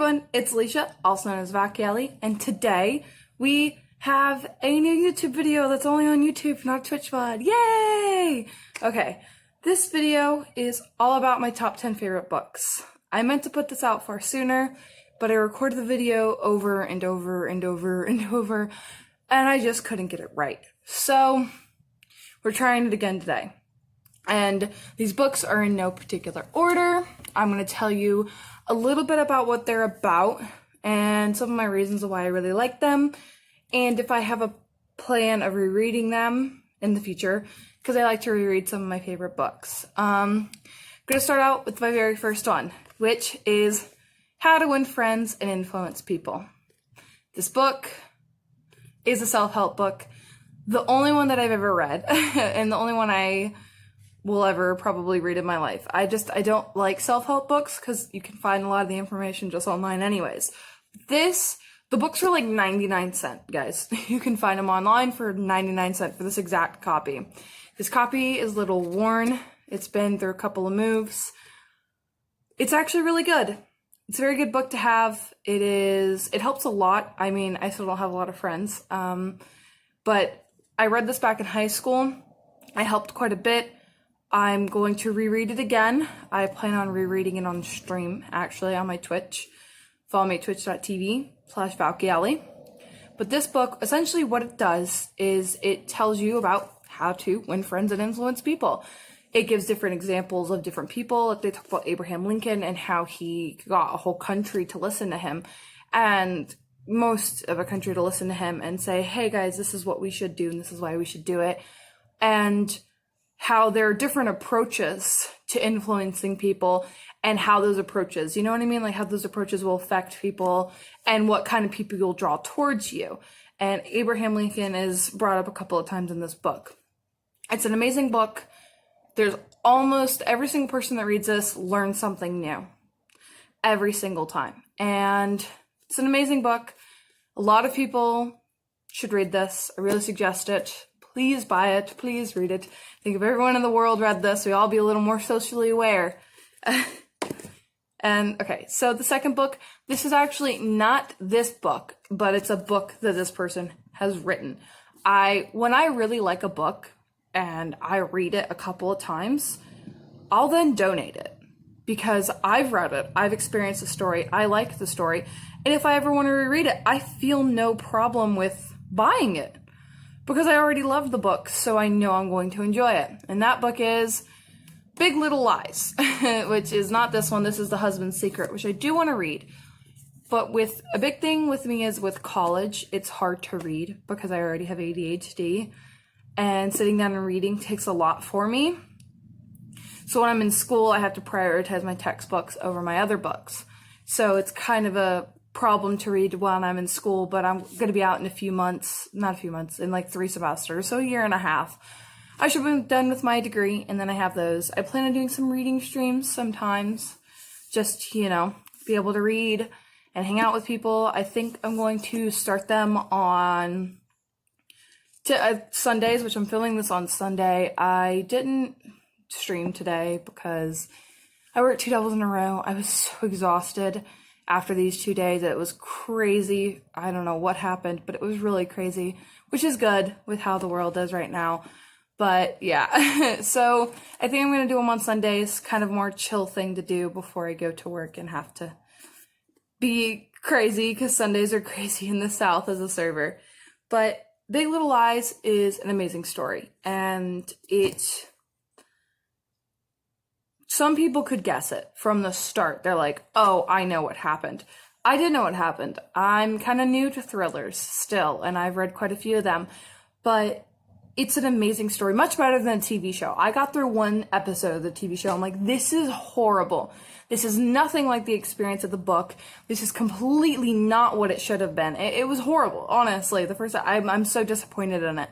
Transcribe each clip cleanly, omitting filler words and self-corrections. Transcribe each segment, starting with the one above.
doing? It's Alicia, also known as Vakiali, and today we have a new YouTube video that's only on YouTube, not Twitch VOD. Yay! Okay, this video is all about my top 10 favorite books. I meant to put this out far sooner, but I recorded the video over and over and over and over, and I just couldn't get it right. So, we're trying it again today. And these books are in no particular order. I'm going to tell you a little bit about what they're about and some of my reasons of why I really like them, and if I have a plan of rereading them in the future, because I like to reread some of my favorite books. I'm going to start out with my very first one, which is How to Win Friends and Influence People. This book is a self-help book, the only one that I've ever read, and the only one I will ever probably read in my life. I don't like self-help books because you can find a lot of the information just online anyways. The books are like 99 cents, guys. You can find them online for 99 cents for this exact copy. This copy is a little worn. It's been through a couple of moves. It's actually really good. It's a very good book to have. It helps a lot. I mean, I still don't have a lot of friends, but I read this back in high school. I helped quite a bit. I'm going to reread it again. I plan on rereading it on stream, actually, on my Twitch. Follow me at twitch.tv/Valkyali. But this book, essentially what it does is it tells you about how to win friends and influence people. It gives different examples of different people. They talk about Abraham Lincoln and how he got a whole country to listen to him. And most of a country to listen to him and say, hey guys, this is what we should do and this is why we should do it. And how there are different approaches to influencing people and how those approaches, you know what I mean? Like how those approaches will affect people and what kind of people you'll draw towards you. And Abraham Lincoln is brought up a couple of times in this book. It's an amazing book. There's almost every single person that reads this learns something new every single time. And it's an amazing book. A lot of people should read this. I really suggest it. Please buy it. Please read it. I think if everyone in the world read this, we'd all be a little more socially aware. And okay, so the second book, this is actually not this book, but it's a book that this person has written. When I really like a book and I read it a couple of times, I'll then donate it because I've read it. I've experienced the story. I like the story. And if I ever want to reread it, I feel no problem with buying it, because I already loved the book, so I know I'm going to enjoy it. And that book is Big Little Lies, which is not this one. This is The Husband's Secret, which I do want to read. But with a big thing with me is with college, it's hard to read because I already have ADHD. And sitting down and reading takes a lot for me. So when I'm in school, I have to prioritize my textbooks over my other books. So it's kind of a problem to read when I'm in school, but I'm going to be out in in like 3 semesters, so a year and a half. I should be done with my degree, and then I have those. I plan on doing some reading streams sometimes, just, be able to read and hang out with people. I think I'm going to start them on Sundays, which I'm filming this on Sunday. I didn't stream today because I worked 2 doubles in a row. I was so exhausted after these 2 days. It was crazy. I don't know what happened, but it was really crazy, which is good with how the world is right now. But yeah, so I think I'm going to do them on Sundays, kind of more chill thing to do before I go to work and have to be crazy, because Sundays are crazy in the South as a server. But Big Little Lies is an amazing story, and some people could guess it from the start. They're like, oh, I know what happened. I didn't know what happened. I'm kind of new to thrillers still, and I've read quite a few of them, but it's an amazing story, much better than a TV show. I got through 1 episode of the TV show. I'm like, this is horrible. This is nothing like the experience of the book. This is completely not what it should have been. It was horrible, honestly. The first time, I'm so disappointed in it.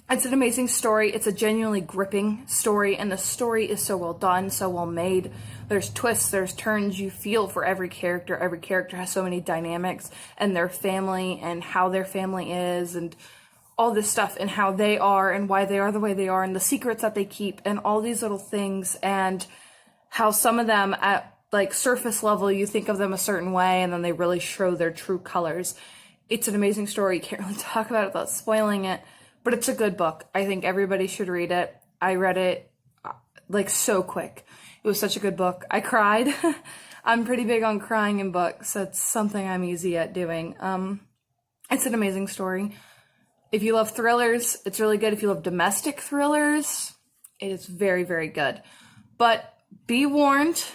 It's an amazing story. It's a genuinely gripping story, and the story is so well done, so well made. There's twists, there's turns. You feel for every character. Every character has so many dynamics, and their family, and how their family is, and all this stuff, and how they are, and why they are the way they are, and the secrets that they keep, and all these little things, and how some of them like surface level, you think of them a certain way, and then they really show their true colors. It's an amazing story. You can't really talk about it without spoiling it, but it's a good book. I think everybody should read it. I read it like so quick. It was such a good book. I cried. I'm pretty big on crying in books. That's something I'm easy at doing. It's an amazing story. If you love thrillers, it's really good. If you love domestic thrillers, it is very, very good. But be warned,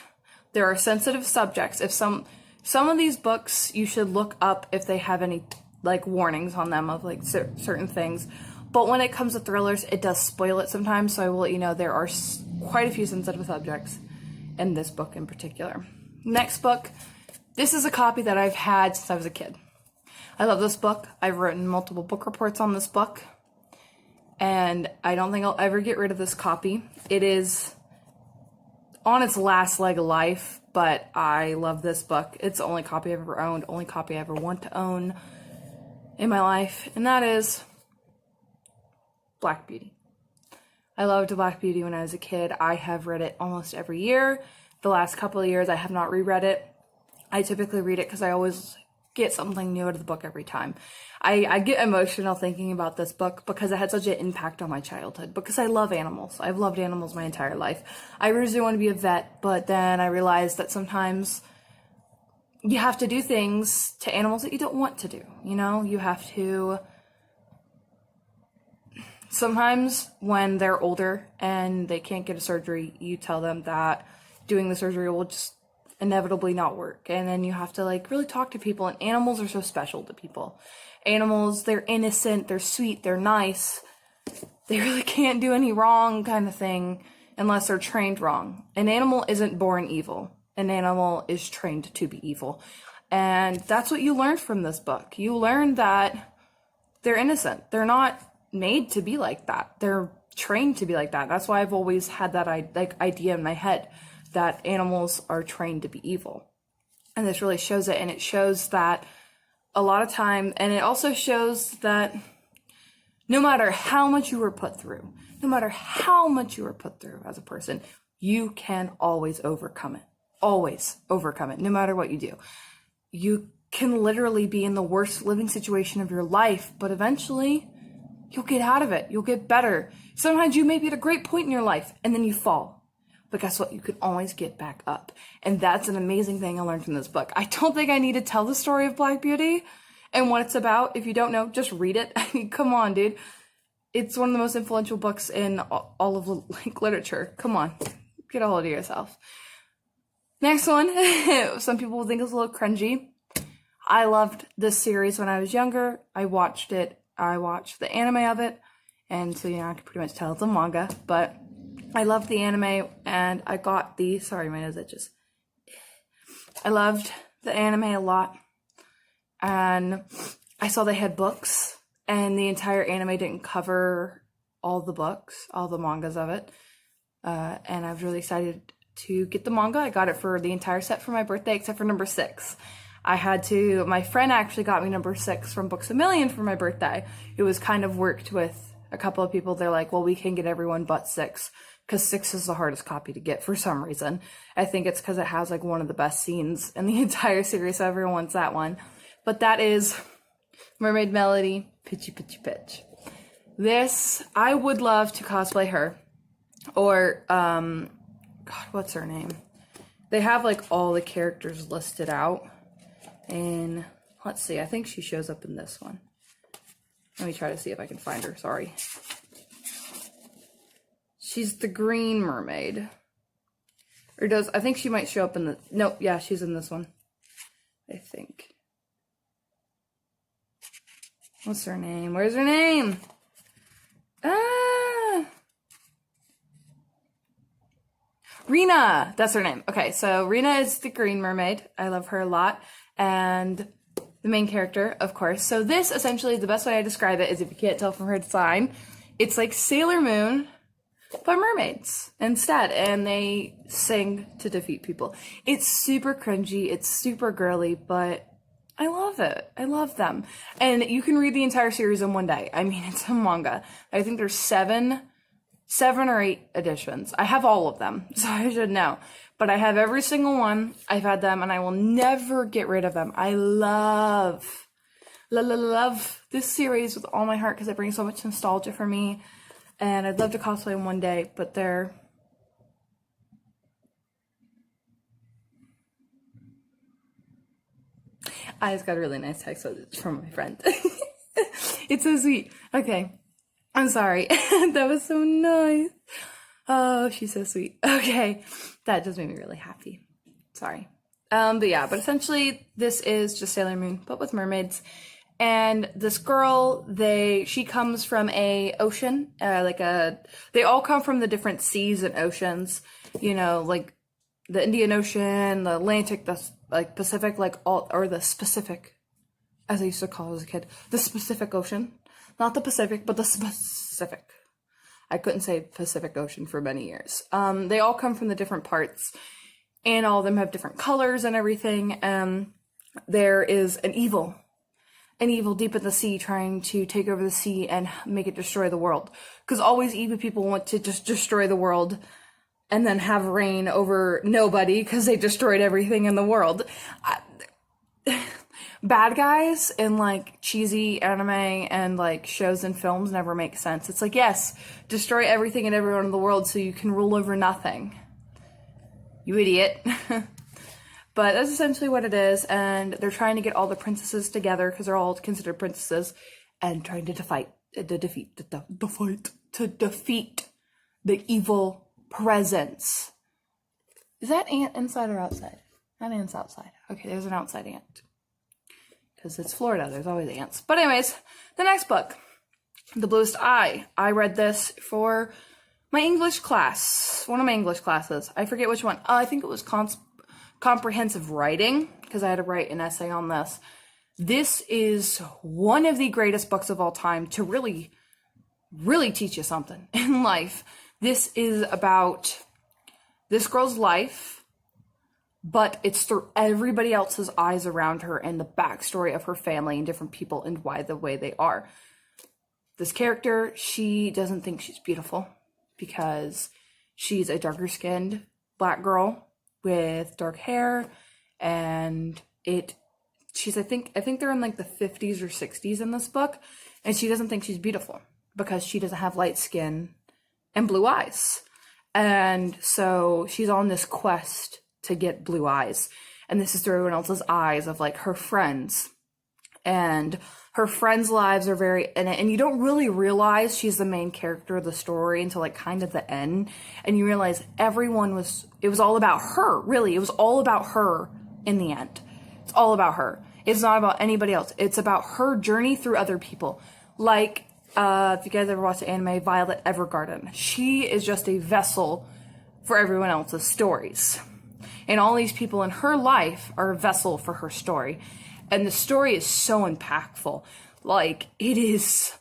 there are sensitive subjects. If some of these books, you should look up if they have any like warnings on them of like certain things. But when it comes to thrillers, it does spoil it sometimes. So I will let you know there are quite a few sensitive subjects in this book in particular. Next book, this is a copy that I've had since I was a kid. I love this book. I've written multiple book reports on this book, and I don't think I'll ever get rid of this copy. It is on its last leg of life, but I love this book. It's the only copy I've ever owned, only copy I ever want to own in my life, and that is Black Beauty. I loved Black Beauty when I was a kid. I have read it almost every year. The last couple of years, I have not reread it. I typically read it because I always get something new out of the book every time. I get emotional thinking about this book because it had such an impact on my childhood, because I love animals. I've loved animals my entire life. I originally wanted to be a vet, but then I realized that sometimes you have to do things to animals that you don't want to do. You know, you have to... Sometimes when they're older and they can't get a surgery, you tell them that doing the surgery will just inevitably not work. And then you have to like really talk to people, and animals are so special to people. Animals, they're innocent, they're sweet, they're nice. They really can't do any wrong kind of thing unless they're trained wrong. An animal isn't born evil. An animal is trained to be evil. And that's what you learned from this book. You learned that they're innocent. They're not made to be like that. They're trained to be like that. That's why I've always had that idea in my head that animals are trained to be evil. And this really shows it. And it shows that a lot of time, and it also shows that no matter how much you were put through, no matter how much you were put through as a person, you can always overcome it. Always overcome it, no matter what you do. You can literally be in the worst living situation of your life, but eventually you'll get out of it. You'll get better. Sometimes you may be at a great point in your life and then you fall. But guess what? You can always get back up. And that's an amazing thing I learned from this book. I don't think I need to tell the story of Black Beauty and what it's about. If you don't know, just read it. I mean, come on, dude. It's one of the most influential books in all of like literature. Come on. Get a hold of yourself. Next one. Some people will think it's a little cringy. I loved this series when I was younger. I watched it. I watched the anime of it. And so, I can pretty much tell it's a manga. But I loved the anime, and I got the... Sorry, my nose itches. I loved the anime a lot. And I saw they had books, and the entire anime didn't cover all the books, all the mangas of it. And I was really excited to get the manga. I got it for the entire set for my birthday, except for number 6. My friend actually got me number 6 from Books A Million for my birthday. It was kind of worked with a couple of people. They're like, well, we can get everyone but 6, because 6 is the hardest copy to get for some reason. I think it's because it has like one of the best scenes in the entire series, so everyone wants that one. But that is Mermaid Melody, Pitchy Pitchy Pitch. This, I would love to cosplay her. Or, God, what's her name? They have like all the characters listed out. And let's see, I think she shows up in this one. Let me try to see if I can find her, sorry. She's the Green Mermaid. Or I think she might show up in the, nope, yeah, she's in this one. I think. What's her name? Where's her name? Rena! That's her name. Okay, so Rena is the Green Mermaid. I love her a lot. And the main character, of course. So this, essentially, the best way I describe it is, if you can't tell from her design, it's like Sailor Moon, but mermaids instead. And they sing to defeat people. It's super cringy. It's super girly, but I love it. I love them. And you can read the entire series in one day. I mean, it's a manga. I think there's 7 7 or 8 editions. I have all of them, so I should know. But I have every single one. I've had them, and I will never get rid of them. I love this series with all my heart because it brings so much nostalgia for me. And I'd love to cosplay them one day, but they're... I just got a really nice text from my friend. It's so sweet. Okay. I'm sorry. That was so nice. Oh, she's so sweet. Okay. That just made me really happy. Sorry. But essentially this is just Sailor Moon, but with mermaids. And this girl, she comes from a ocean, they all come from the different seas and oceans, you know, like the Indian Ocean, the Atlantic, the Pacific, or the Specific, as I used to call it as a kid, the Pacific Ocean. Not the Pacific, but the Pacific. I couldn't say Pacific Ocean for many years. They all come from the different parts, and all of them have different colors and everything. There is an evil deep in the sea trying to take over the sea and make it destroy the world. Because always evil people want to just destroy the world and then have reign over nobody because they destroyed everything in the world. Bad guys in like cheesy anime and like shows and films never make sense. It's like, yes, destroy everything and everyone in the world so you can rule over nothing. You idiot. But that's essentially what it is, and they're trying to get all the princesses together because they're all considered princesses, and trying to defeat the evil presence. Is that ant inside or outside? That ant's outside. Okay, there's an outside ant. Because it's Florida, there's always ants. But anyways, the next book, The Bluest Eye. I read this for my English class, one of my English classes. I forget which one. I think it was comprehensive writing, because I had to write an essay on this. This is one of the greatest books of all time to really, really teach you something in life. This is about this girl's life, but it's through everybody else's eyes around her and the backstory of her family and different people and why the way they are. This character, she doesn't think she's beautiful because she's a darker skinned black girl with dark hair, and she's I think they're in like the 50s or 60s in this book, and she doesn't think she's beautiful because she doesn't have light skin and blue eyes. And so she's on this quest to get blue eyes, and this is through everyone else's eyes of like her friends, and her friends' lives are very, and you don't really realize she's the main character of the story until like kind of the end, and you realize it was all about her, really. It was all about her in the end. It's all about her. It's not about anybody else. It's about her journey through other people. Like, if you guys ever watched the anime Violet Evergarden, she is just a vessel for everyone else's stories. And all these people in her life are a vessel for her story. And the story is so impactful. Like, it's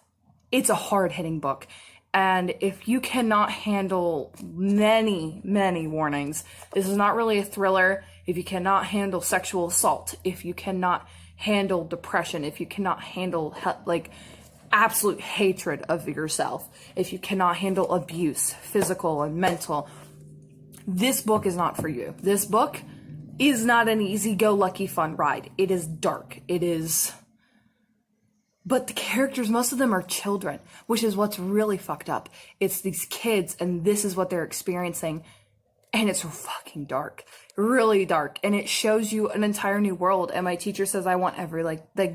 a hard-hitting book. And if you cannot handle many, many warnings, this is not really a thriller. If you cannot handle sexual assault, if you cannot handle depression, if you cannot handle, like, absolute hatred of yourself, if you cannot handle abuse, physical and mental, this book is not for you. This book is not an easy-go-lucky fun ride. It is dark. But the characters, most of them are children, which is what's really fucked up. It's these kids, and this is what they're experiencing, and it's fucking dark. Really dark. And it shows you an entire new world, and my teacher says I want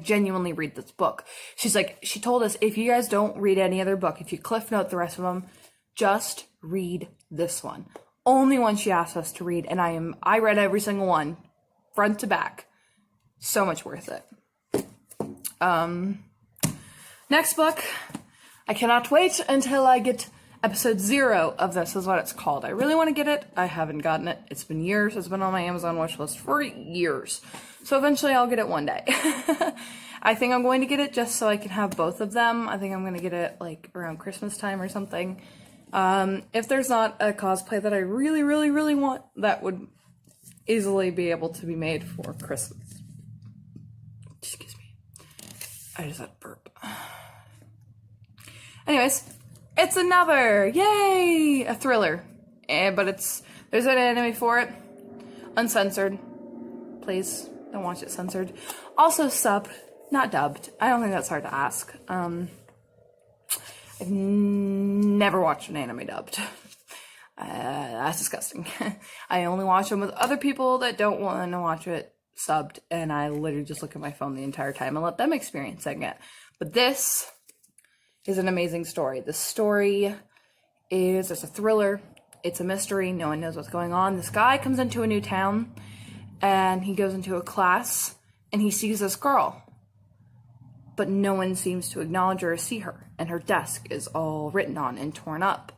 genuinely read this book. She told us, if you guys don't read any other book, if you cliff note the rest of them, just read this one. Only one she asked us to read, and I read every single one, front to back. So much worth it. Next book, I cannot wait until I get episode 0 of this, is what it's called. I really want to get it. I haven't gotten it. It's been years. It's been on my Amazon watch list for years. So eventually I'll get it one day. I think I'm going to get it just so I can have both of them. I think I'm going to get it like around Christmas time or something. If there's not a cosplay that I really, really, really want, that would easily be able to be made for Christmas. Excuse me. I just had a burp. Anyways, It's another, yay, a thriller. But there's an anime for it. Uncensored. Please, don't watch it censored. Also subbed, not dubbed. I don't think that's hard to ask. I've never watched an anime dubbed. That's disgusting. I only watch them with other people that don't want to watch it subbed, and I literally just look at my phone the entire time and let them experience it. But this is an amazing story. The story it's a thriller. It's a mystery. No one knows what's going on. This guy comes into a new town, and he goes into a class, and he sees this girl. But no one seems to acknowledge her or see her, and her desk is all written on and torn up.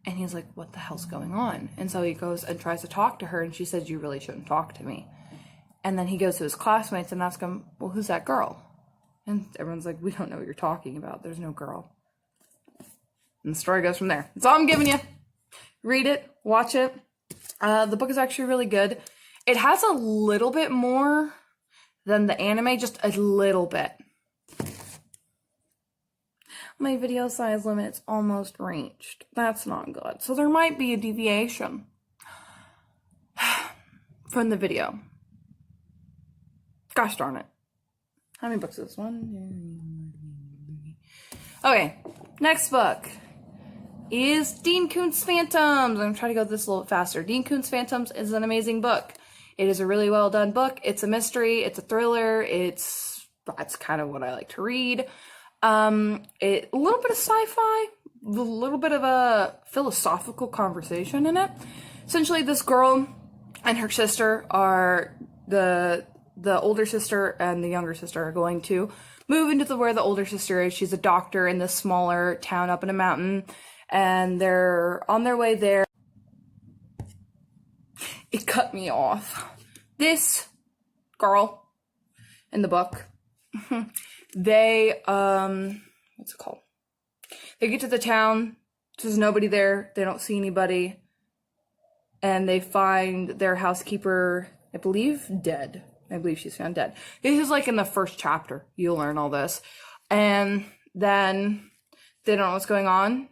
And he's like, what the hell's going on? And so he goes and tries to talk to her, and she says, you really shouldn't talk to me. And then he goes to his classmates and asks them, well, who's that girl? And everyone's like, we don't know what you're talking about. There's no girl. And the story goes from there. That's all I'm giving you. Read it. Watch it. The book is actually really good. It has a little bit more than the anime, just a little bit. My video size limit's almost reached. That's not good. So there might be a deviation from the video. Gosh darn it. How many books is this one? Okay, next book is Dean Koontz Phantoms. I'm going to try to go this a little faster. Dean Koontz Phantoms is an amazing book. It is a really well done book. It's a mystery. It's a thriller. That's kind of what I like to read. A little bit of sci-fi, a little bit of a philosophical conversation in it. Essentially, this girl and her sister are the older sister and the younger sister are going to move into where the older sister is. She's a doctor in this smaller town up in a mountain, and they're on their way there. It cut me off. This girl in the book, they, what's it called? They get to the town, there's nobody there, they don't see anybody, and they find their housekeeper, I believe, dead. I believe she's found dead. This is like in the first chapter, you'll learn all this. And then they don't know what's going on.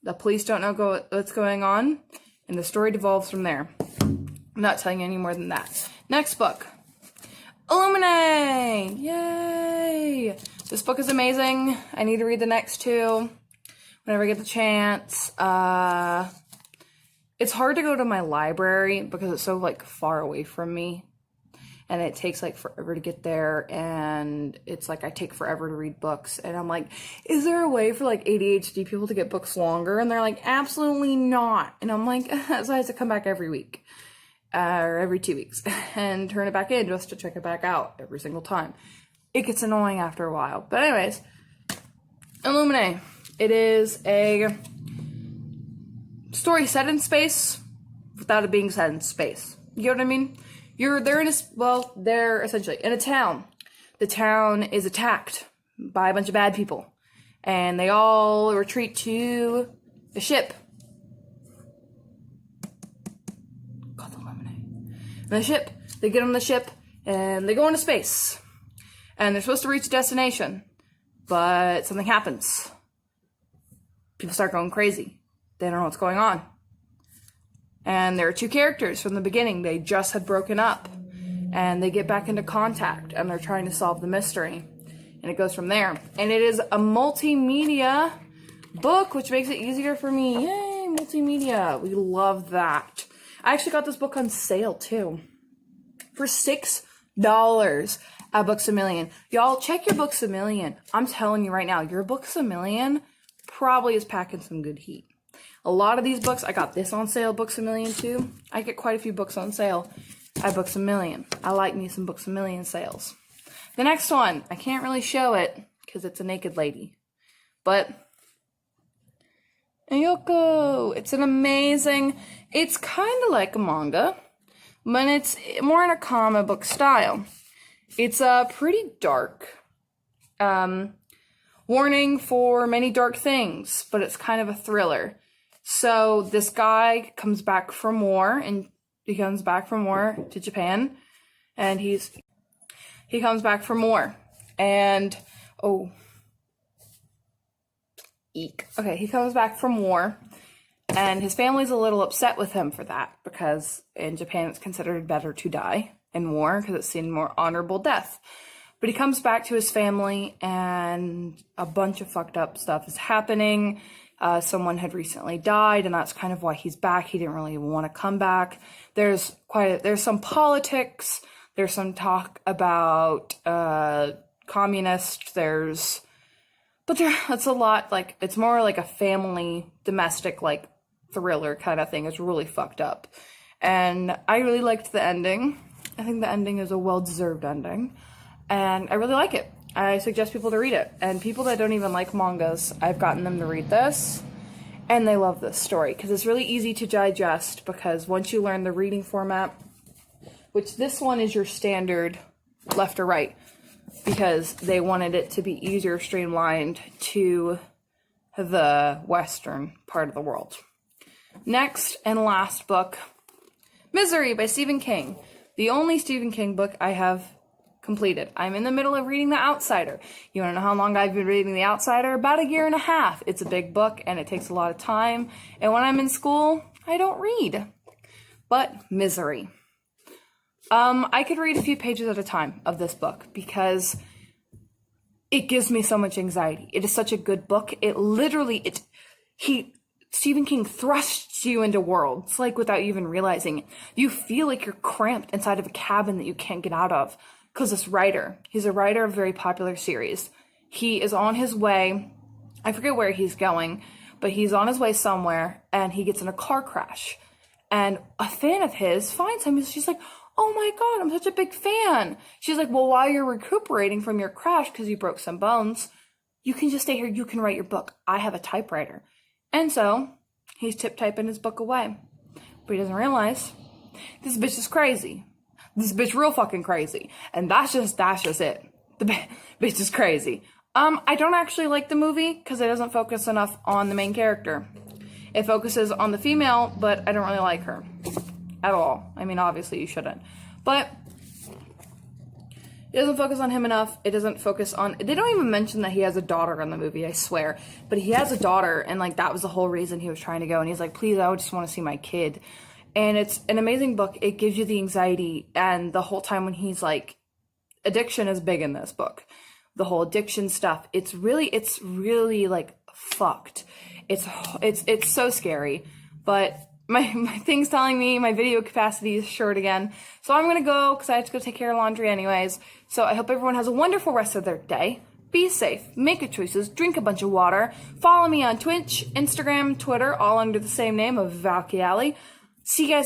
The police don't know what's going on, and the story devolves from there. I'm not telling you any more than that. Next book. Illuminati! Yay! This book is amazing. I need to read the next two whenever I get the chance. It's hard to go to my library because it's so like far away from me. And it takes like forever to get there, and it's like I take forever to read books, and I'm like, is there a way for like ADHD people to get books longer? And they're like, absolutely not. And I'm like, so I have to come back every week, or every 2 weeks, and turn it back in just to check it back out every single time. It gets annoying after a while. But anyways, Illuminati. It is a story set in space without it being set in space. You know what I mean? They're essentially in a town. The town is attacked by a bunch of bad people, and they all retreat to a ship called the Lemonade. And they get on the ship, and they go into space, and they're supposed to reach a destination, but something happens. People start going crazy. They don't know what's going on. And there are two characters from the beginning. They just had broken up, and they get back into contact, and they're trying to solve the mystery, and it goes from there. And it is a multimedia book, which makes it easier for me. Yay, multimedia. We love that. I actually got this book on sale too for $6 at Books A Million. Y'all check your Books A Million. I'm telling you right now, your Books A Million probably is packing some good heat. A lot of these books, I got this on sale, Books A Million too. I get quite a few books on sale at Books A Million. I like me some Books A Million sales. The next one, I can't really show it because it's a naked lady. But Yoko, it's an amazing, it's kind of like a manga, but it's more in a comic book style. It's pretty dark. Warning for many dark things, but it's kind of a thriller. So this guy comes back from war, and he comes back from war to Japan, and he comes back from war, and Eek. Okay, he comes back from war, and his family's a little upset with him for that, because in Japan it's considered better to die in war, because it's seen more honorable death. But he comes back to his family, and a bunch of fucked up stuff is happening. Someone had recently died, and that's kind of why he's back. He didn't really want to come back. There's some politics. There's some talk about communist. It's a lot, like, it's more like a family, domestic, like, thriller kind of thing. It's really fucked up. And I really liked the ending. I think the ending is a well-deserved ending. And I really like it. I suggest people to read it. And people that don't even like mangas, I've gotten them to read this. And they love this story. Because it's really easy to digest. Because once you learn the reading format, which this one is your standard left or right. Because they wanted it to be easier streamlined to the Western part of the world. Next and last book, Misery by Stephen King. The only Stephen King book I have completed. I'm in the middle of reading The Outsider. You want to know how long I've been reading The Outsider? About a year and a half. It's a big book and it takes a lot of time. And when I'm in school, I don't read. But Misery. I could read a few pages at a time of this book because it gives me so much anxiety. It is such a good book. Stephen King thrusts you into worlds, like, without even realizing it. You feel like you're cramped inside of a cabin that you can't get out of. Because this writer, he's a writer of a very popular series. He is on his way, I forget where he's going, but he's on his way somewhere, and he gets in a car crash. And a fan of his finds him, and she's like, oh my god, I'm such a big fan. She's like, well, while you're recuperating from your crash, because you broke some bones, you can just stay here, you can write your book. I have a typewriter. And so, he's tip-typing his book away. But he doesn't realize, this bitch is crazy. This bitch real fucking crazy. And that's just it. The bitch is crazy. I don't actually like the movie because it doesn't focus enough on the main character. It focuses on the female, but I don't really like her at all. I mean, obviously you shouldn't. But it doesn't focus on him enough. It doesn't focus on... They don't even mention that he has a daughter in the movie, I swear. But he has a daughter, and, like, that was the whole reason he was trying to go. And he's like, please, I just want to see my kid. And it's an amazing book. It gives you the anxiety, and the whole time when he's like, addiction is big in this book. The whole addiction stuff. It's really like fucked. It's so scary. But my thing's telling me my video capacity is short again. So I'm gonna go because I have to go take care of laundry anyways. So I hope everyone has a wonderful rest of their day. Be safe, make good choices, drink a bunch of water. Follow me on Twitch, Instagram, Twitter, all under the same name of Valkyali. See you guys